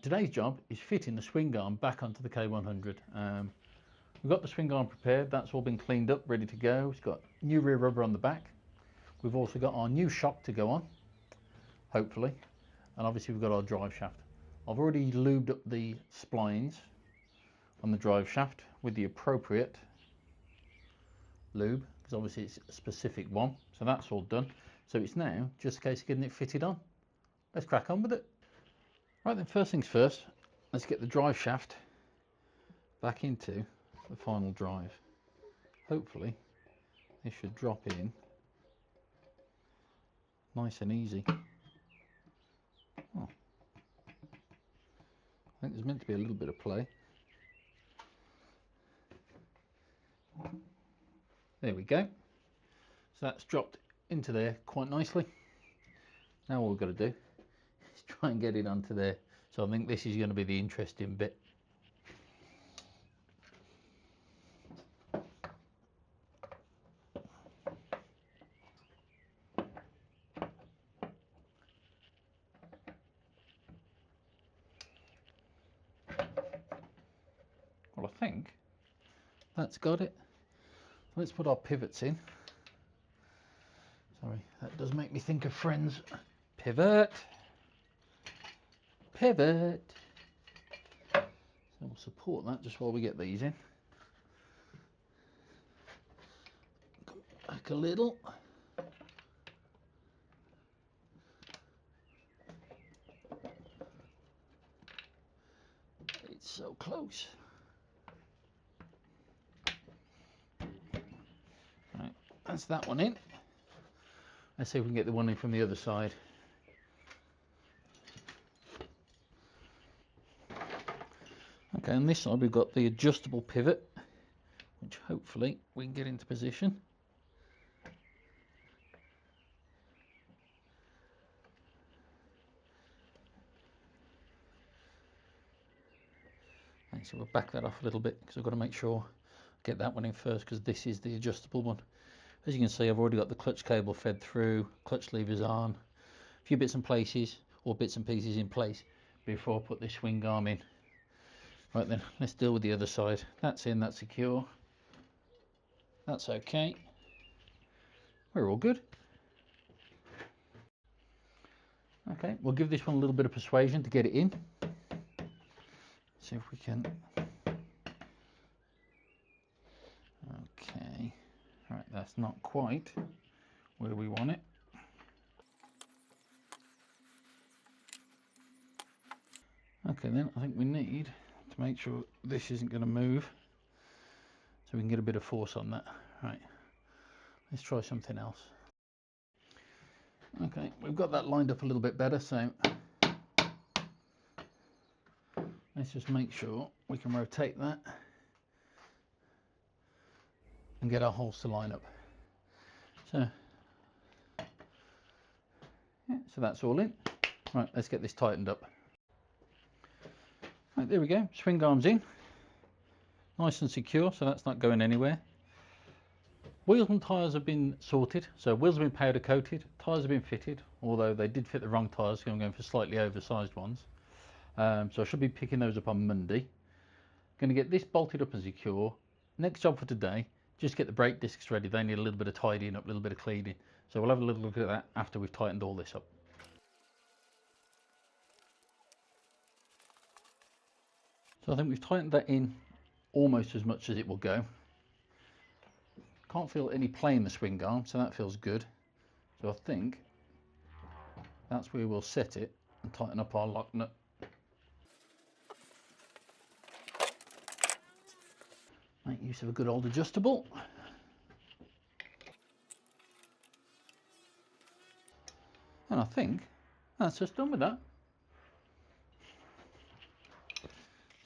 today's job is fitting the swing arm back onto the K100. We've got the swing arm prepared, that's all been cleaned up, ready to go. It's got new rear rubber on the back. We've also got our new shock to go on, hopefully, and obviously we've got our drive shaft. I've already lubed up the splines on the drive shaft with the appropriate lube, because obviously it's a specific one, so that's all done. So it's now just a case of getting it fitted on. Let's crack on with it. Right then, first things first, let's get the drive shaft back into the final drive. Hopefully this should drop in nice and easy. Oh, I think there's meant to be a little bit of play. There we go. So that's dropped into there quite nicely. Now all we've got to do is try and get it onto there. So I think this is going to be the interesting bit. Well, I think that's got it. Let's put our pivots in. Sorry, that does make me think of Friends. Pivot. Pivot. So we'll support that just while we get these in. Come back a little. It's so close. Right, that's that one in. Let's see if we can get the one in from the other side. Okay, on this side we've got the adjustable pivot, which hopefully we can get into position. Okay, so we'll back that off a little bit because I've got to make sure I get that one in first, because this is the adjustable one. As you can see, I've already got the clutch cable fed through, clutch levers on, a few bits and places, or bits and pieces in place before I put this swing arm in. Right then, let's deal with the other side. That's in, that's secure. That's okay. We're all good. Okay, we'll give this one a little bit of persuasion to get it in. See if we can. Okay, right, that's not quite where we want it. Okay then, I think we need to make sure this isn't going to move, so we can get a bit of force on that. Right, let's try something else. Okay, we've got that lined up a little bit better, so let's just make sure we can rotate that and get our holes to line up. So, yeah, so that's all in. Right, let's get this tightened up. Right, there we go, swing arms in. Nice and secure, so that's not going anywhere. Wheels and tyres have been sorted, so wheels have been powder coated, tyres have been fitted, although they did fit the wrong tyres, so I'm going for slightly oversized ones. So I should be picking those up on Monday. Going to get this bolted up and secure. Next job for today, just get the brake discs ready. They need a little bit of tidying up, a little bit of cleaning. So we'll have a little look at that after we've tightened all this up. So I think we've tightened that in almost as much as it will go. Can't feel any play in the swing arm, so that feels good. So I think that's where we'll set it and tighten up our lock nut. Make use of a good old adjustable. And I think that's just done with that.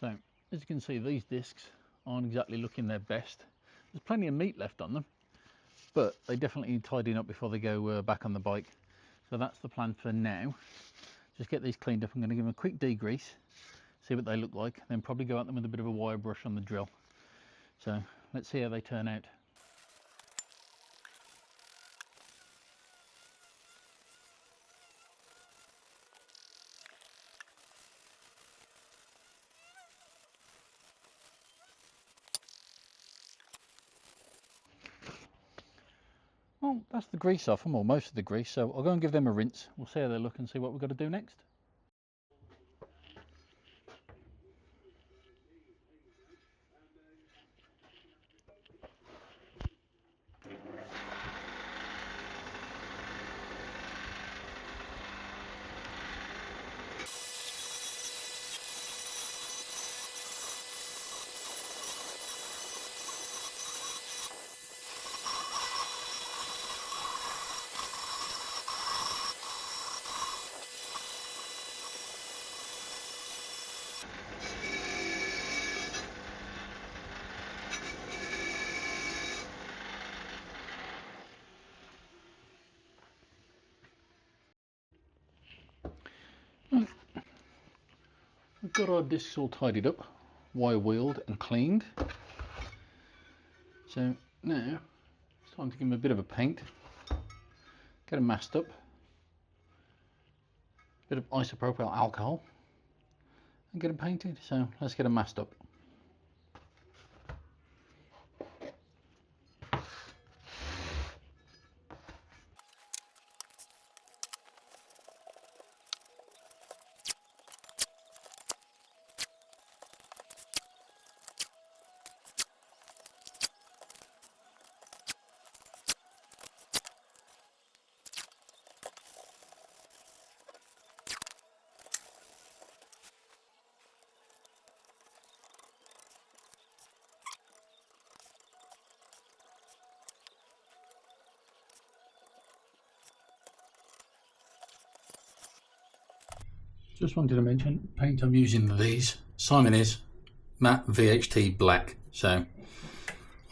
So as you can see, these discs aren't exactly looking their best. There's plenty of meat left on them, but they definitely need tidying up before they go back on the bike. So that's the plan for now. Just get these cleaned up. I'm going to give them a quick degrease, see what they look like, then probably go at them with a bit of a wire brush on the drill. So let's see how they turn out. Well, that's the grease off them, or most of the grease, so I'll go and give them a rinse. We'll see how they look and see what we've got to do next. We've got our discs all tidied up, wire wheeled and cleaned. So now it's time to give them a bit of a paint, get them masked up, a bit of isopropyl alcohol, and get them painted. So let's get them masked up. Just wanted to mention, paint I'm using these, Simon is matte VHT black. So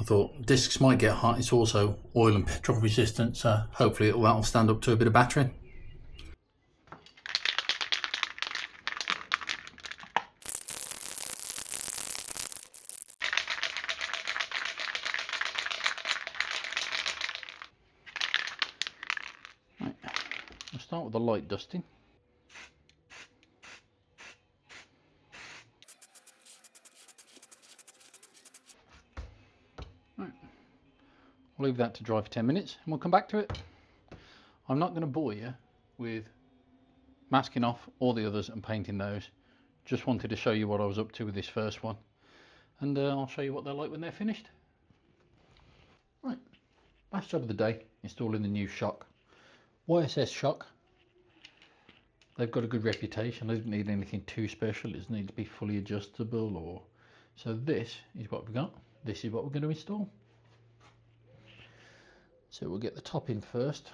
I thought discs might get hot, it's also oil and petrol resistant, so hopefully that'll stand up to a bit of battering. Right. We'll start with the light dusting. Right. We'll leave that to dry for 10 minutes and we'll come back to it. I'm not going to bore you with masking off all the others and painting those. Just wanted to show you what I was up to with this first one, and I'll show you what they're like when they're finished. Right, last job of the day, installing the new shock. YSS shock, they've got a good reputation. They don't need anything too special. It doesn't need to be fully adjustable, or so this is what we've got. This is what we're going to install. So we'll get the top in first.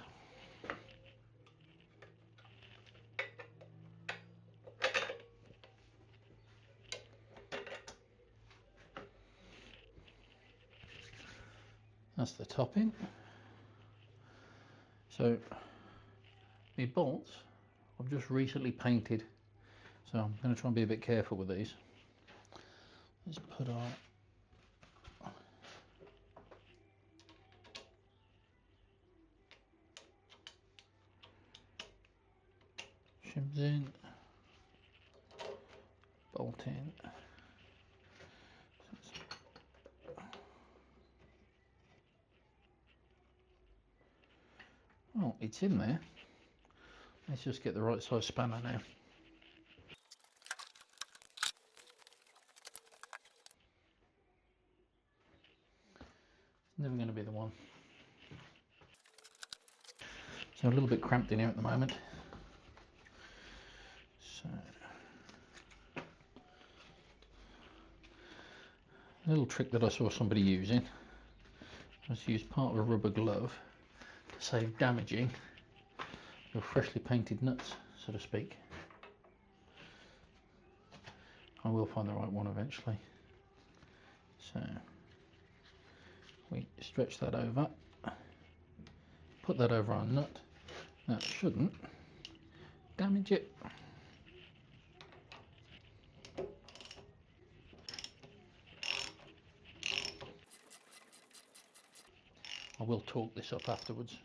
That's the top in. So the bolts I've just recently painted, so I'm going to try and be a bit careful with these. Let's put our shims in, bolt in. Oh, it's in there. Let's just get the right size spanner now. It's never going to be the one. So a little bit cramped in here at the moment. So a little trick that I saw somebody using was to use part of a rubber glove to save damaging your freshly painted nuts, so to speak. I will find the right one eventually. So we stretch that over, put that over our nut. That shouldn't damage it. I will torque this up afterwards.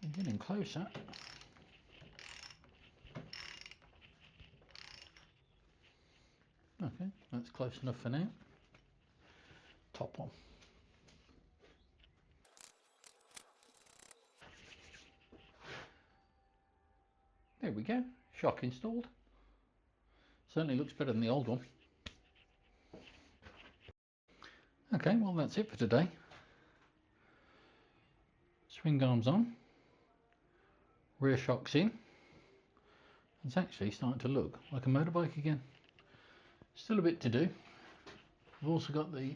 We're getting closer. Okay, that's close enough for now. top one. There we go, shock installed. Certainly looks better than the old one. Okay, well that's it for today. Swing arms on, rear shocks in. It's actually starting to look like a motorbike again. Still a bit to do. I've also got the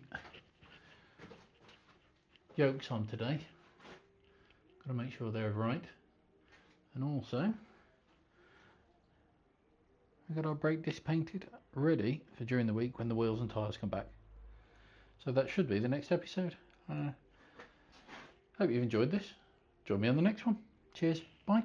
yokes on today. Got to make sure they're right. And also, we've got our brake disc painted, ready for during the week when the wheels and tyres come back. So that should be the next episode. Hope you've enjoyed this. Join me on the next one. Cheers. Bye.